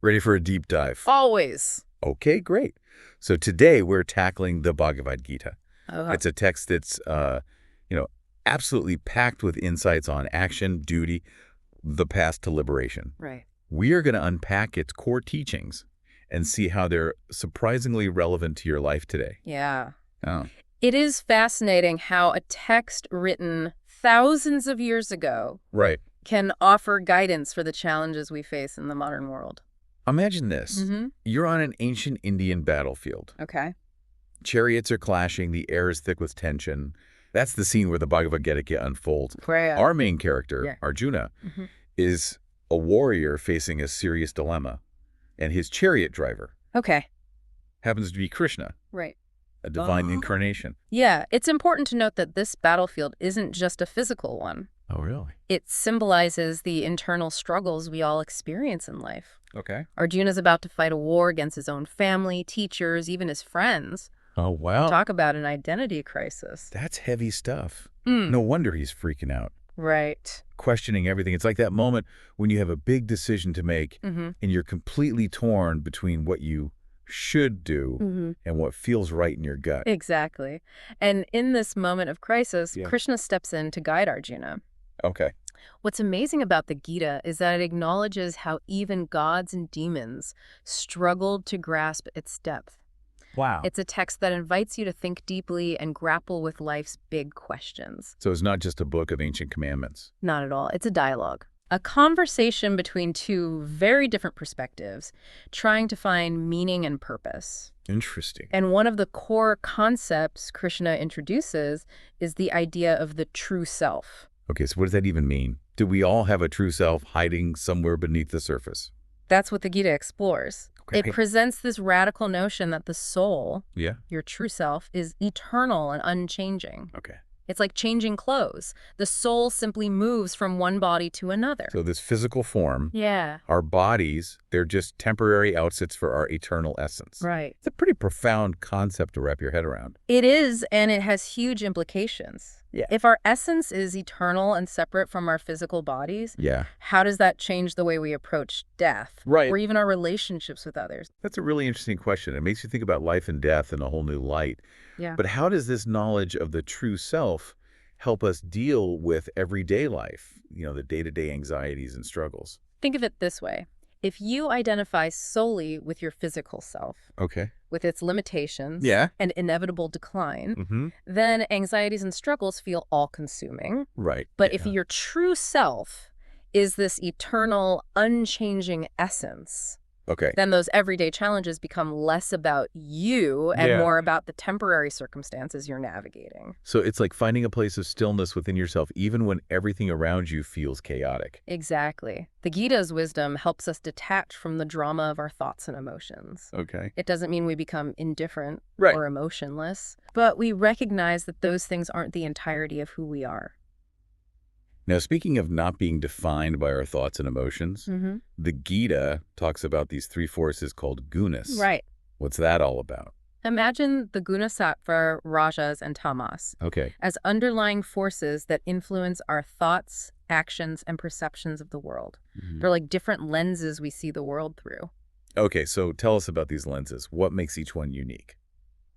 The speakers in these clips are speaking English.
Ready for a deep dive? Always. Okay, great. So today we're tackling the Bhagavad Gita. Oh, It's a text that's, you know, absolutely packed with insights on action, duty, the path to liberation. right. We are going to unpack its core teachings and see how they're surprisingly relevant to your life today. Yeah. Oh, It is fascinating how a text written thousands of years ago right. can offer guidance for the challenges we face in the modern world. Imagine this. Mm-hmm. You're on an ancient Indian battlefield. Okay. Chariots are clashing, the air is thick with tension. That's the scene where the Bhagavad Gita unfolds. Where, Our main character, yeah. Arjuna, Mm-hmm. is a warrior facing a serious dilemma, and his chariot driver Okay. happens to be Krishna, Right. a divine Oh. incarnation. Yeah, it's important to note that this battlefield isn't just a physical one. Oh, really? It symbolizes the internal struggles we all experience in life. Okay. Arjuna's about to fight a war against his own family, teachers, even his friends. Oh, wow. Talk about an identity crisis. That's heavy stuff. Mm. No wonder he's freaking out, Right. questioning everything. It's like that moment when you have a big decision to make, Mm-hmm. and you're completely torn between what you should do Mm-hmm. and what feels right in your gut. Exactly. And in this moment of crisis, Yeah. Krishna steps in to guide Arjuna. Okay. What's amazing about the Gita is that it acknowledges how even gods and demons struggled to grasp its depth. Wow. It's a text that invites you to think deeply and grapple with life's big questions. So it's not just a book of ancient commandments. Not at all. It's a dialogue. A conversation between two very different perspectives, trying to find meaning and purpose. Interesting. And one of the core concepts Krishna introduces is the idea of the true self. Okay, so what does that even mean? Do we all have a true self hiding somewhere beneath the surface? That's what the Gita explores. Okay. It presents this radical notion that the soul, Yeah? your true self, is eternal and unchanging. Okay. It's like changing clothes. The soul simply moves from one body to another. So this physical form, Yeah, our bodies, they're just temporary outfits for our eternal essence. right. It's a pretty profound concept to wrap your head around. It is, and it has huge implications. Yeah. If our essence is eternal and separate from our physical bodies, Yeah. how does that change the way we approach death? Right. Or even our relationships with others? That's a really interesting question. It makes you think about life and death in a whole new light. Yeah. But how does this knowledge of the true self help us deal with everyday life, the day-to-day anxieties and struggles? Think of it this way. If you identify solely with your physical self, Okay. with its limitations Yeah. and inevitable decline, Mm-hmm. then anxieties and struggles feel all-consuming. Right. But if your true self is this eternal, unchanging essence, Okay. then those everyday challenges become less about you and Yeah. more about the temporary circumstances you're navigating. So it's like finding a place of stillness within yourself, even when everything around you feels chaotic. Exactly. The Gita's wisdom helps us detach from the drama of our thoughts and emotions. Okay. It doesn't mean we become indifferent Right. or emotionless, but we recognize that those things aren't the entirety of who we are. Now, speaking of not being defined by our thoughts and emotions, Mm-hmm. the Gita talks about these three forces called gunas. Right. What's that all about? Imagine the guna sattva, rajas, and tamas Okay. as underlying forces that influence our thoughts, actions, and perceptions of the world. Mhm. They're like different lenses we see the world through. Okay, so tell us about these lenses. What makes each one unique?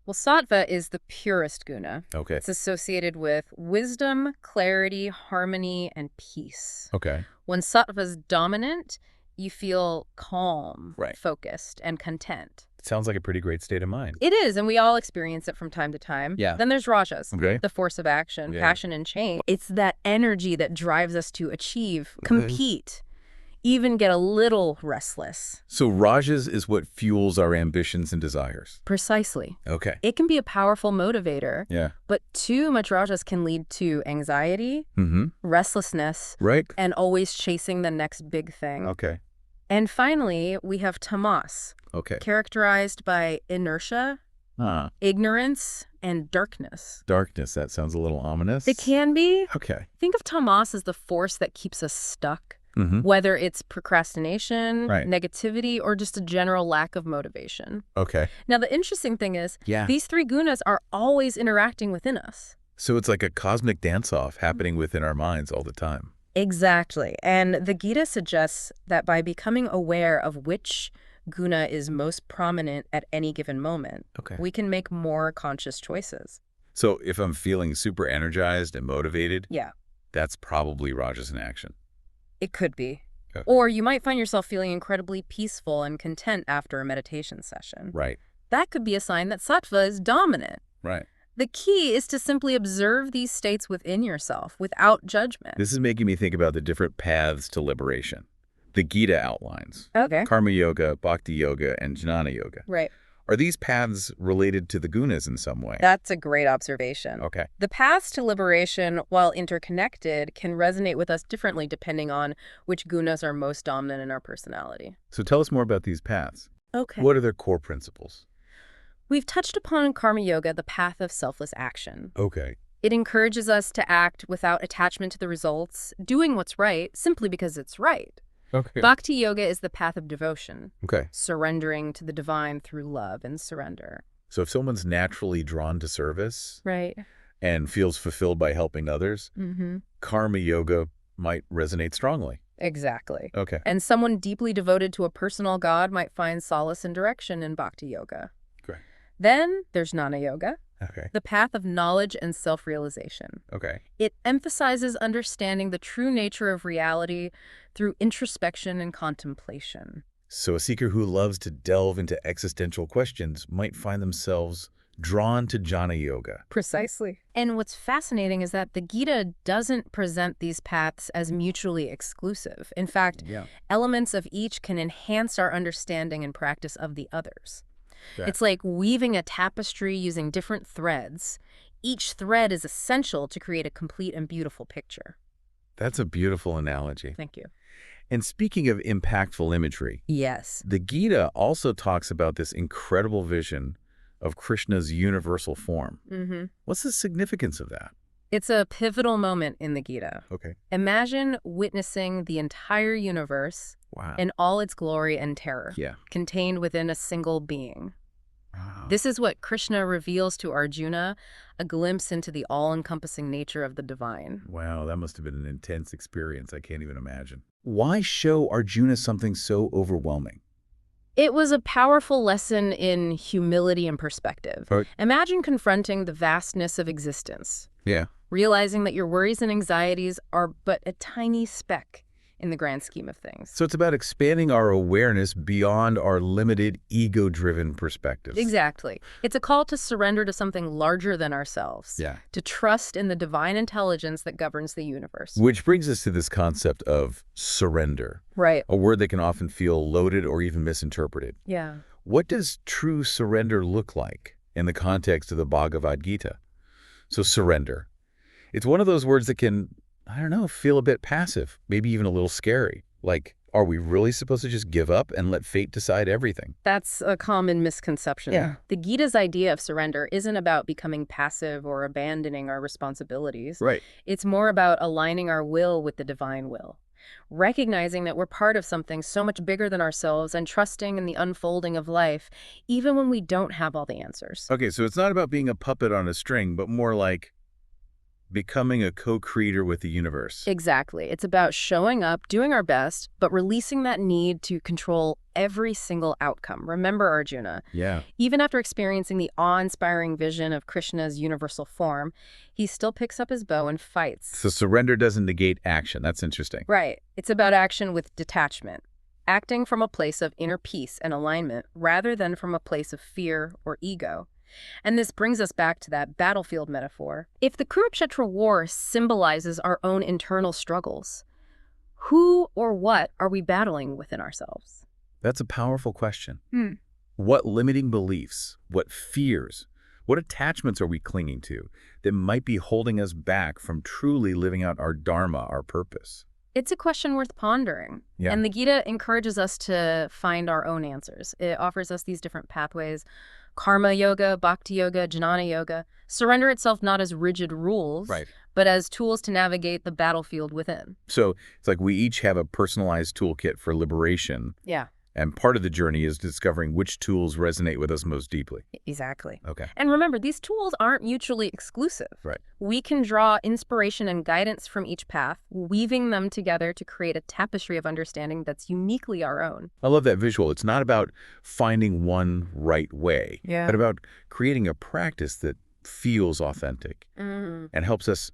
Well, sattva is the purest guna. Okay. It's associated with wisdom, clarity, harmony, and peace. Okay. When sattva is dominant, you feel calm, Right. focused, and content. It sounds like a pretty great state of mind. It is, and we all experience it from time to time. Yeah. Then there's rajas, Okay. the force of action, Yeah. passion, and change. It's that energy that drives us to achieve, compete, even get a little restless. So rajas is what fuels our ambitions and desires. Precisely. Okay. It can be a powerful motivator, Yeah. but too much rajas can lead to anxiety, Mm-hmm. restlessness, Right. and always chasing the next big thing. Okay. And finally, we have tamas, Okay. characterized by inertia, ignorance, and darkness. Darkness. That sounds a little ominous. It can be. Okay. Think of tamas as the force that keeps us stuck, Mm-hmm. whether it's procrastination, Right. negativity, or just a general lack of motivation. Okay. Now, the interesting thing is, Yeah. these three gunas are always interacting within us. So it's like a cosmic dance-off happening within our minds all the time. Exactly. And the Gita suggests that by becoming aware of which guna is most prominent at any given moment, Okay. we can make more conscious choices. So if I'm feeling super energized and motivated, Yeah, that's probably Rajas in action. it could be. Okay. Or you might find yourself feeling incredibly peaceful and content after a meditation session. Right. That could be a sign that sattva is dominant. Right. The key is to simply observe these states within yourself without judgment. This is making me think about the different paths to liberation. The Gita outlines Okay. karma yoga, bhakti yoga, and jnana yoga. Right. Are these paths related to the gunas in some way? That's a great observation. Okay. The paths to liberation, while interconnected, can resonate with us differently depending on which gunas are most dominant in our personality. So tell us more about these paths. Okay. What are their core principles? We've touched upon karma yoga, the path of selfless action. Okay. It encourages us to act without attachment to the results, doing what's right simply because it's right. Okay. Bhakti yoga is the path of devotion, Okay. surrendering to the divine through love and surrender. So if someone's naturally drawn to service Right. and feels fulfilled by helping others, Mm-hmm. karma yoga might resonate strongly. Exactly. Okay. And someone deeply devoted to a personal god might find solace and direction in bhakti yoga. Great. Then there's jnana yoga, Okay. the path of knowledge and self-realization. Okay. It emphasizes understanding the true nature of reality through introspection and contemplation. So a seeker who loves to delve into existential questions might find themselves drawn to jnana yoga. Precisely. And what's fascinating is that the Gita doesn't present these paths as mutually exclusive. In fact, Yeah. elements of each can enhance our understanding and practice of the others. Okay. It's like weaving a tapestry using different threads. Each thread is essential to create a complete and beautiful picture. That's a beautiful analogy. Thank you. And speaking of impactful imagery, Yes. the Gita also talks about this incredible vision of Krishna's universal form. Mm-hmm. What's the significance of that? It's a pivotal moment in the Gita. Okay. Imagine witnessing the entire universe Wow. in all its glory and terror, Yeah. contained within a single being. Wow. This is what Krishna reveals to Arjuna, a glimpse into the all-encompassing nature of the divine. Wow, that must have been an intense experience. I can't even imagine. Why show Arjuna something so overwhelming? It was a powerful lesson in humility and perspective. Right. Imagine confronting the vastness of existence, Yeah. realizing that your worries and anxieties are but a tiny speck in the grand scheme of things. So it's about expanding our awareness beyond our limited ego-driven perspectives. Exactly. It's a call to surrender to something larger than ourselves. Yeah. To trust in the divine intelligence that governs the universe. Which brings us to this concept of surrender, Right. a word that can often feel loaded or even misinterpreted. Yeah. What does true surrender look like in the context of the Bhagavad Gita? So surrender. It's one of those words that can, I don't know, feel a bit passive, maybe even a little scary. Like, are we really supposed to just give up and let fate decide everything? That's a common misconception. Yeah. The Gita's idea of surrender isn't about becoming passive or abandoning our responsibilities. Right. It's more about aligning our will with the divine will, recognizing that we're part of something so much bigger than ourselves and trusting in the unfolding of life, even when we don't have all the answers. Okay, so it's not about being a puppet on a string, but more like becoming a co-creator with the universe. Exactly. It's about showing up, doing our best, but releasing that need to control every single outcome. Remember, Arjuna, Yeah. even after experiencing the awe-inspiring vision of Krishna's universal form, he still picks up his bow and fights. So surrender doesn't negate action. That's interesting. Right. It's about action with detachment, acting from a place of inner peace and alignment rather than from a place of fear or ego. And this brings us back to that battlefield metaphor. If the Kurukshetra war symbolizes our own internal struggles, who or what are we battling within ourselves? That's a powerful question. Hmm. What limiting beliefs, what fears, what attachments are we clinging to that might be holding us back from truly living out our Dharma, our purpose? It's a question worth pondering. Yeah. And the Gita encourages us to find our own answers. It offers us these different pathways: karma yoga, bhakti yoga, jnana yoga. Surrender itself not as rigid rules, Right. but as tools to navigate the battlefield within. So it's like we each have a personalized toolkit for liberation, Yeah. And part of the journey is discovering which tools resonate with us most deeply. Exactly. Okay. And remember, these tools aren't mutually exclusive. Right. We can draw inspiration and guidance from each path, weaving them together to create a tapestry of understanding that's uniquely our own. I love that visual. It's not about finding one right way, Yeah. but about creating a practice that feels authentic and helps us,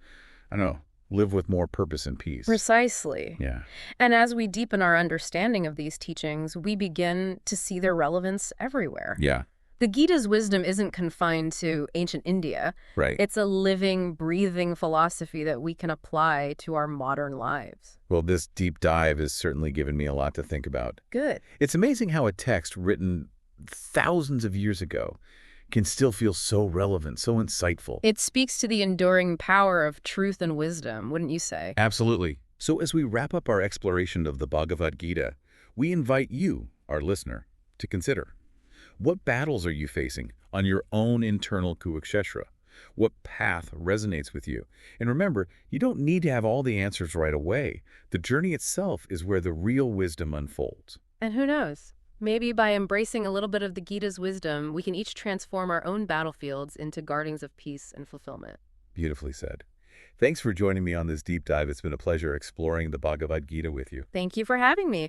I don't know, live with more purpose and peace. Precisely. Yeah. And as we deepen our understanding of these teachings, we begin to see their relevance everywhere. Yeah. The Gita's wisdom isn't confined to ancient India. Right. It's a living, breathing philosophy that we can apply to our modern lives. Well, this deep dive has certainly given me a lot to think about. Good. It's amazing how a text written thousands of years ago can still feel so relevant, so insightful. It speaks to the enduring power of truth and wisdom, wouldn't you say? Absolutely. So as we wrap up our exploration of the Bhagavad Gita, we invite you, our listener, to consider. What battles are you facing on your own internal Kurukshetra? What path resonates with you? And remember, you don't need to have all the answers right away. The journey itself is where the real wisdom unfolds. And who knows? Maybe by embracing a little bit of the Gita's wisdom, we can each transform our own battlefields into gardens of peace and fulfillment. Beautifully said. Thanks for joining me on this deep dive. It's been a pleasure exploring the Bhagavad Gita with you. Thank you for having me.